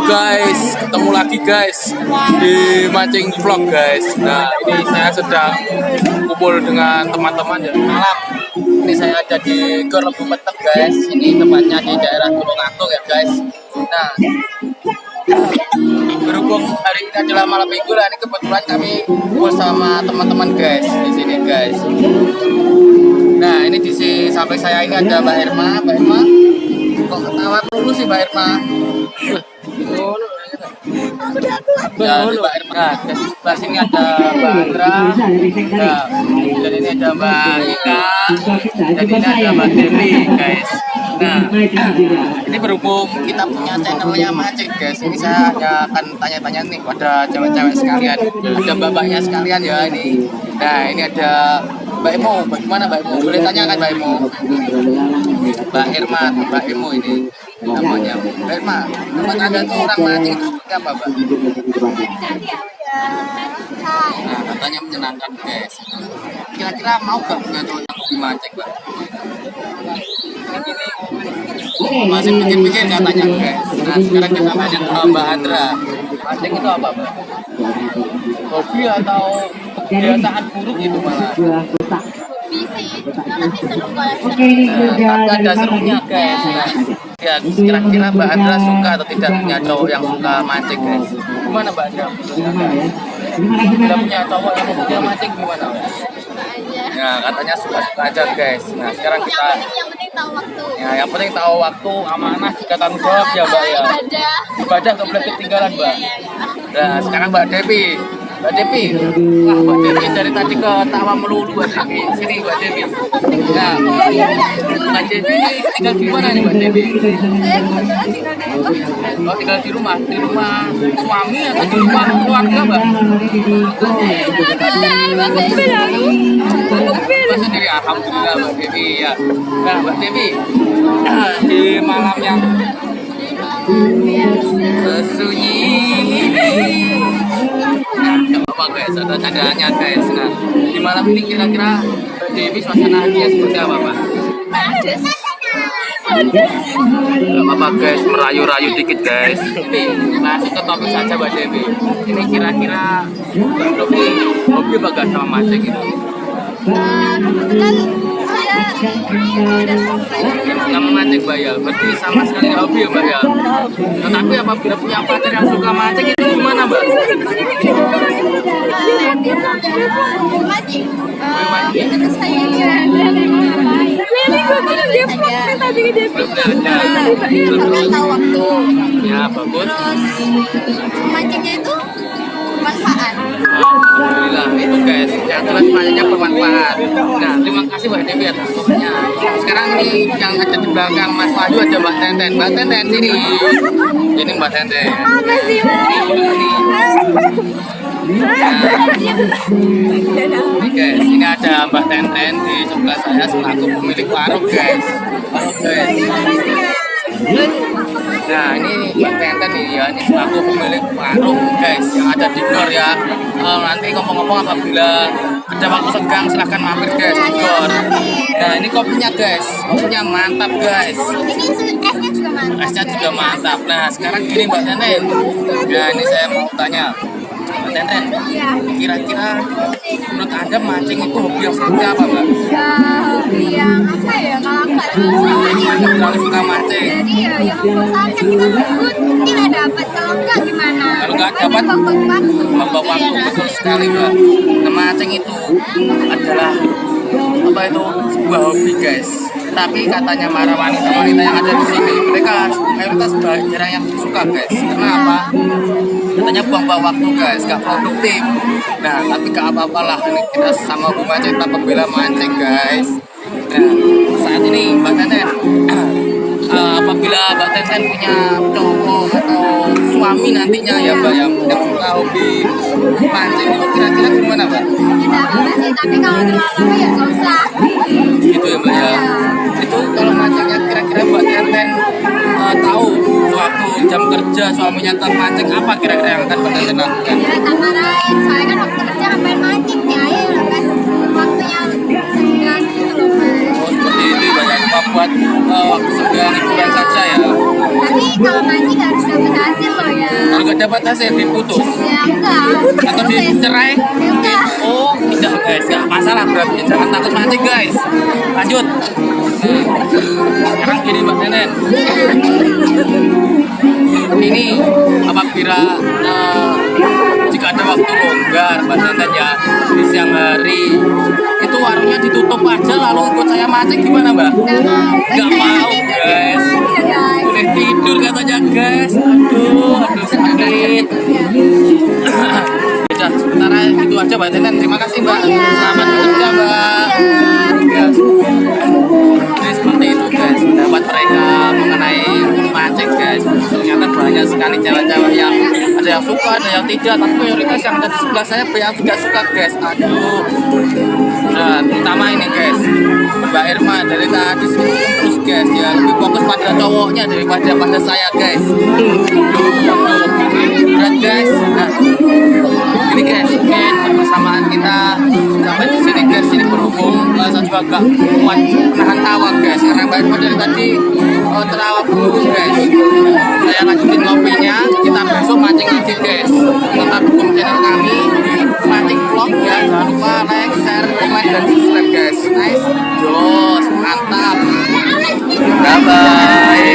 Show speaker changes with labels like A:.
A: guys, ketemu lagi guys di mancing vlog guys. Nah ini saya sedang kumpul dengan teman-teman ya malam. Ini saya ada di Gor Lembu Metep guys. Ini tempatnya di daerah Gunung Agung ya guys. Nah berhubung hari ini adalah malam minggu lah, ini kebetulan kami kumpul sama teman-teman guys di sini guys. Nah ini di samping saya ini ada Mbak Irma. Mbak Irma, kok ketawa dulu sih Mbak Irma? Ya, Mbak Irma. Nah, di sebelah sini ada Mbak Andra. Nah, dan ini ada Mbak Ika. Dan ini ada Mbak Devi, guys. Nah, ini berhubung kita punya channelnya mancing, guys. Ini saya hanya akan tanya-tanya nih pada cewek-cewek sekalian. Ada mbak-mbaknya sekalian ya ini. Nah, ini ada Mbak Imo. Bagaimana Mbak Imo? Boleh tanyakan Mbak Imo? Mbak Irma, Mbak Imo ini namanya. Mbak Irma, tempat Anda tuh orang mancing itu seperti apa, Mbak? Nah, katanya menyenangkan, guys. Kira-kira mau gak punya cowok yang hobi mancing, Mbak? Masih pikir-pikir katanya, guys. Nah, sekarang kita tanya ke Mbak Andra. Mancing itu apa, Mbak? Hobi atau kebiasaan buruk itu malah? Tapi ada serunya guys. Nah, ya kira-kira Mbak Andra suka atau tidak punya cowok yang suka mancing guys? Gimana Mbak Andra? Tidak punya cowok yang suka mancing gimana? Nah katanya suka-suka aja guys. Nah sekarang kita yang penting tahu waktu, amanah juga tanggung jawab ya Mbak ya. Ibadah gak boleh ketinggalan Mbak. Nah sekarang Mbak Devi. Mbak Devi, wah Mbak Devi dari tadi ketawa melulu Mbak Devi. Sini Mbak Devi. Nah, Mbak Devi ini tinggal di mana nih Mbak Devi? Oh tinggal di rumah suami atau di rumah keluarga Mbak? Mbak sendiri, alhamdulillah Mbak Devi ya. Nah Mbak Devi, di malam yang sesunyi apa guys, ada candaannya guys. Nah di malam ini kira-kira Mbak Devi suasana hatinya seperti apa Mbak? Gak apa-apa guys, merayu-rayu dikit guys. Ini langsung ke topik saja Mbak Devi. Ini kira-kira Mbak Devi hobi apa gak sama mancing itu?
B: Kebetulan saya tidak
A: sama mancing Mbak ya, berarti sama sekali gak hobi ya Mbak ya. Tetapi apabila punya pacar yang suka mancing itu gimana Mbak?
B: terus saya belum tahu waktu.
A: Ya bagus.
B: Terus mancingnya itu bermanfaat.
A: Alhamdulillah itu guys, yang jelas mancingnya bermanfaat. Nah terima kasih Mbak Devi atas topiknya. Sekarang ini yang ada di belakang Mas Wahyu ada Mbak Tenten. Mbak Tenten sini. Ini Mbak Tenten.
B: Apa sih
A: Ini guys, ini ada Mbak Tenten di sebelah saya selaku pemilik warung guys. Warung guys. Nah ini Mbak Tenten nih ya, ini selaku pemilik warung guys yang ada di Gor ya. Nanti ngomong-ngomong apabila ada waktu senggang silahkan mampir guys di Gor. Nah ini kopinya guys, kopinya mantap guys.
B: Ini esnya juga mantap.
A: Esnya juga mantap. Nah sekarang gini Mbak Tenten. Nah ini saya mau tanya Mbak Tenten, kira-kira menurut Anda mancing itu hobi yang seperti apa Mbak?
B: Ya hobi yang apa ya, kalau nggak
A: Terlalu suka mancing.
B: jadi ya yang membosankan kita ikut tidak dapat, kalau nggak gimana?
A: Kalau nggak dapat, membawa waktu betul sekali Mbak. Nah, mancing itu adalah apa itu sebuah hobi guys. Tapi katanya para wanita-wanita yang ada di sini, mereka mayoritas jarang yang suka guys. Kenapa? Katanya buang-buang waktu guys, gak produktif. Nah tapi gak apa-apa lah, ini kita sama hobi mancing, kita pembela mancing guys. Nah saat ini Mbak Tenten, apabila Mbak Tenten punya cowok atau suami nantinya ya Mbak yang suka hobi mancing, itu kira-kira gimana Mbak?
B: Tidak apa sih, tapi kalau terlalu ya nggak usah.
A: Gitu ya Mbak ya. Itu kalau mancingnya kira-kira Mbak Tenten tahu suatu jam kerja suaminya tetap mancing, apa kira-kira yang akan Mbak Tenten lakukan?
B: Ya tak marahin, soalnya kan waktu kerja ngapain mancing ya, ayo kan waktunya senggang gitu loh Mas.
A: Oh seperti itu Mbak ya, cuma buat waktu senggang hiburan saja ya.
B: Tapi kalau mancing harus dapat hasil loh ya.
A: Kalau nggak dapat hasil diputus
B: Ya enggak.
A: atau
B: Boleh.
A: dicerai.
B: Enggak.
A: Oh tidak guys, nggak masalah berarti. Jangan takut mancing guys. Lanjut. Sekarang gini Mbak Nenen. Ini apabila jika ada waktu longgar Mbak Nenen ya di siang hari itu warungnya ditutup aja lalu ikut saya mancing gimana Mbak?
B: Nggak mau.
A: Nggak mau guys.
B: Ya, guys.
A: Boleh tidur katanya guys. Aduh sakit. Ya, sementara itu aja Mbak Nenen. Terima kasih Mbak.
B: Iya.
A: Selamat bekerja Mbak.
B: Iya.
A: Ya. Jadi seperti itu guys, pendapat mereka mengenai mancing guys. Ternyata banyak sekali cewek-cewek yang ada yang suka, ada yang tidak, tapi mayoritas yang ada di sebelah saya yang tidak suka guys. Aduh. Nah, terutama ini guys, Mbak Irma dari tadi senyum terus guys ya, lebih fokus pada cowoknya daripada pada saya guys. Berat guys. Nah, ini guys, mungkin kebersamaan kita sampai di sini guys. Ini berhubung saya juga gak kuat menahan tawa guys, karena Mbak Irma dari tadi terawa dulu guys. Saya lanjutin ngopinya, kita besok mancing lagi guys. Tetap dukung channel kami mancing vlog ya. Jangan lupa like, share, komen, dan subscribe guys. Nice, jos, mantap. Bye bye.